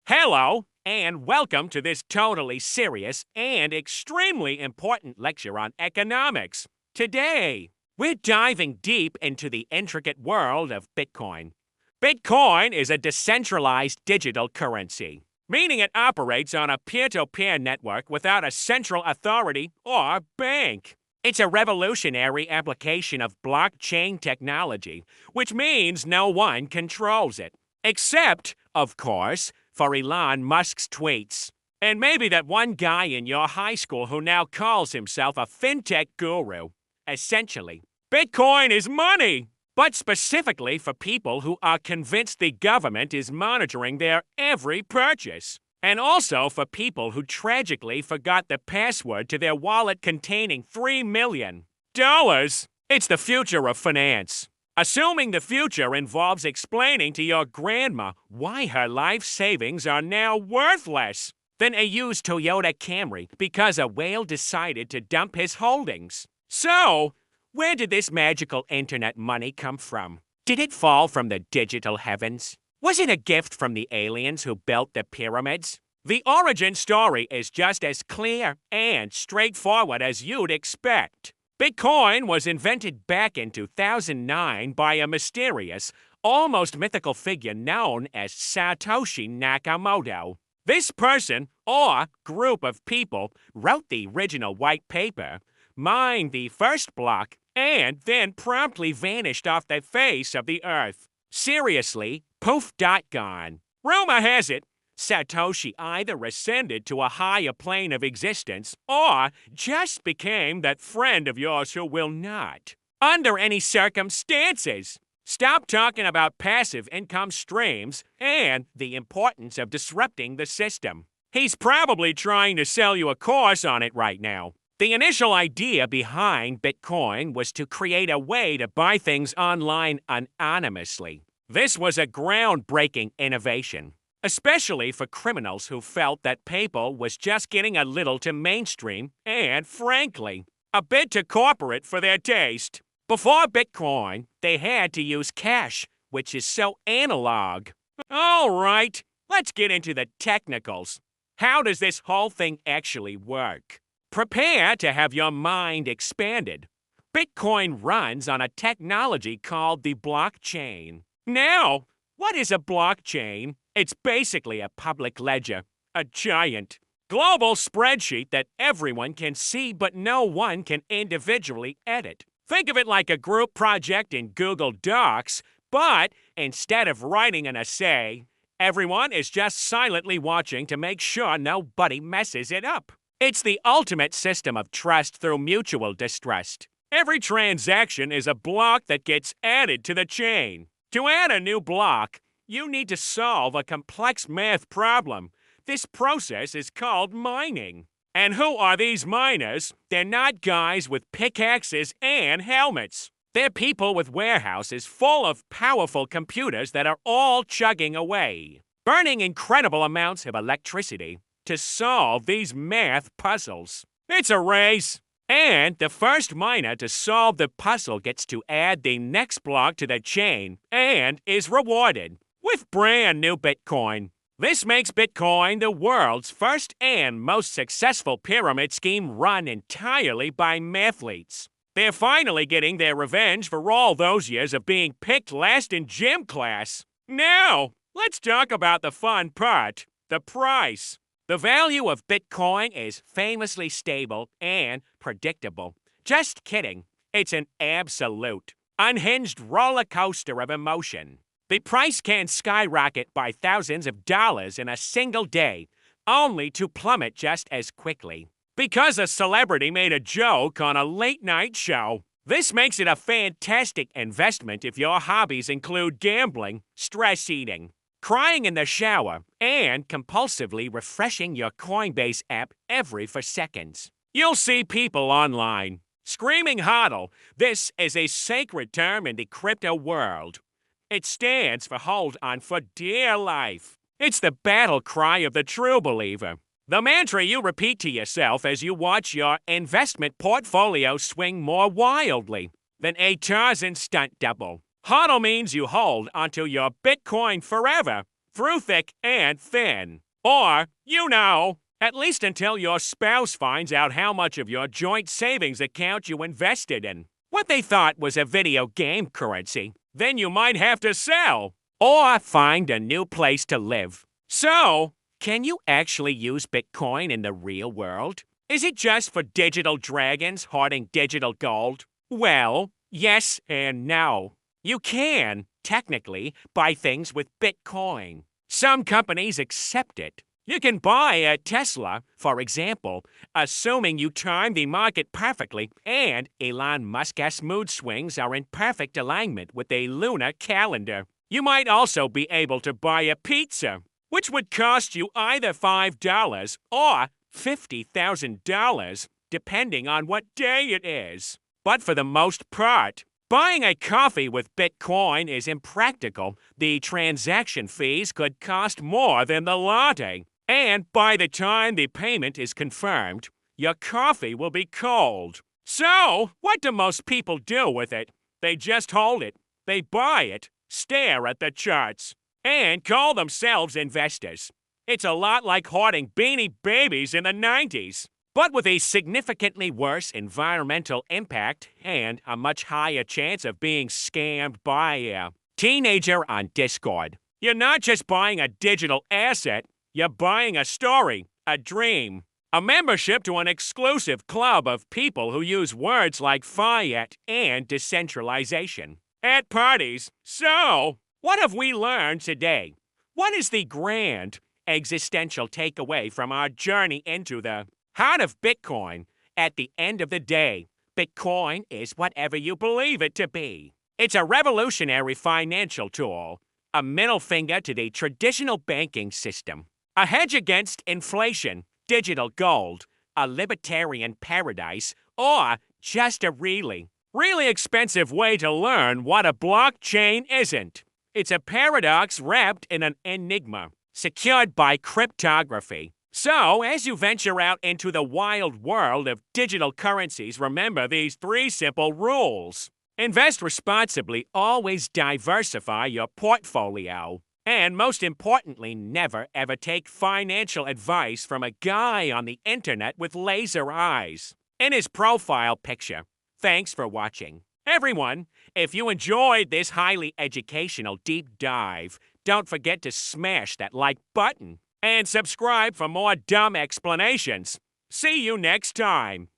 Hello, and welcome to this totally serious and extremely important lecture on economics. Today, we're diving deep into the intricate world of Bitcoin. Bitcoin is a decentralized digital currency, meaning it operates on a peer-to-peer network without a central authority or bank. It's a revolutionary application of blockchain technology, which means no one controls it. Except, of course, for Elon Musk's tweets. And maybe that one guy in your high school who now calls himself a fintech guru. Essentially, Bitcoin is money, but specifically for people who are convinced the government is monitoring their every purchase. And also for people who tragically forgot the password to their wallet containing $3 million. It's the future of finance. Assuming the future involves explaining to your grandma why her life savings are now worthless. Then a used Toyota Camry because a whale decided to dump his holdings. So, where did this magical internet money come from? Did it fall from the digital heavens? Was it a gift from the aliens who built the pyramids? The origin story is just as clear and straightforward as you'd expect. Bitcoin was invented back in 2009 by a mysterious, almost mythical figure known as Satoshi Nakamoto. This person, or group of people, wrote the original white paper, mined the first block, and then promptly vanished off the face of the earth. Seriously, poof dot gone. Rumor has it, Satoshi either ascended to a higher plane of existence or just became that friend of yours who will not, under any circumstances, stop talking about passive income streams and the importance of disrupting the system. He's probably trying to sell you a course on it right now. The initial idea behind Bitcoin was to create a way to buy things online anonymously. This was a groundbreaking innovation, especially for criminals who felt that PayPal was just getting a little too mainstream and, frankly, a bit too corporate for their taste. Before Bitcoin, they had to use cash, which is so analog. All right, let's get into the technicals. How does this whole thing actually work? Prepare to have your mind expanded. Bitcoin runs on a technology called the blockchain. Now, what is a blockchain? It's basically a public ledger, a giant, global spreadsheet that everyone can see but no one can individually edit. Think of it like a group project in Google Docs, but instead of writing an essay, everyone is just silently watching to make sure nobody messes it up. It's the ultimate system of trust through mutual distrust. Every transaction is a block that gets added to the chain. To add a new block, you need to solve a complex math problem. This process is called mining. And who are these miners? They're not guys with pickaxes and helmets. They're people with warehouses full of powerful computers that are all chugging away, burning incredible amounts of electricity to solve these math puzzles. It's a race. And the first miner to solve the puzzle gets to add the next block to the chain and is rewarded with brand new Bitcoin. This makes Bitcoin the world's first and most successful pyramid scheme run entirely by mathletes. They're finally getting their revenge for all those years of being picked last in gym class. Now, let's talk about the fun part, the price. The value of Bitcoin is famously stable and predictable. Just kidding. It's an absolute, unhinged roller coaster of emotion. The price can skyrocket by thousands of dollars in a single day, only to plummet just as quickly, because a celebrity made a joke on a late-night show. This makes it a fantastic investment if your hobbies include gambling, stress eating, crying in the shower, and compulsively refreshing your Coinbase app every 4 seconds. You'll see people online screaming HODL. This is a sacred term in the crypto world. It stands for hold on for dear life. It's the battle cry of the true believer. The mantra you repeat to yourself as you watch your investment portfolio swing more wildly than a Tarzan stunt double. HODL means you hold onto your Bitcoin forever. through thick and thin. Or, at least until your spouse finds out how much of your joint savings account you invested in what they thought was a video game currency. Then you might have to sell or find a new place to live. So, can you actually use Bitcoin in the real world? Is it just for digital dragons hoarding digital gold? Well, yes and no. You can, technically, buy things with Bitcoin. Some companies accept it. You can buy a Tesla, for example, assuming you time the market perfectly and Elon Musk's mood swings are in perfect alignment with a lunar calendar. You might also be able to buy a pizza, which would cost you either $5 or $50,000, depending on what day it is. But for the most part, buying a coffee with Bitcoin is impractical. The transaction fees could cost more than the latte. And by the time the payment is confirmed, your coffee will be cold. So, what do most people do with it? They just hold it. They buy it, stare at the charts, and call themselves investors. It's a lot like hoarding Beanie Babies in the 90s, but with a significantly worse environmental impact and a much higher chance of being scammed by a teenager on Discord. You're not just buying a digital asset, you're buying a story, a dream, a membership to an exclusive club of people who use words like fiat and decentralization at parties. So, what have we learned today? What is the grand existential takeaway from our journey into the heart of Bitcoin? At the end of the day, Bitcoin is whatever you believe it to be. It's a revolutionary financial tool, a middle finger to the traditional banking system, a hedge against inflation, digital gold, a libertarian paradise, or just a really expensive way to learn what a blockchain isn't. It's a paradox wrapped in an enigma, secured by cryptography. So, as you venture out into the wild world of digital currencies, remember these 3 simple rules. Invest responsibly, always diversify your portfolio. And most importantly, never ever take financial advice from a guy on the internet with laser eyes. In his profile picture. Thanks for watching. Everyone, if you enjoyed this highly educational deep dive, don't forget to smash that like button and subscribe for more dumb explanations. See you next time.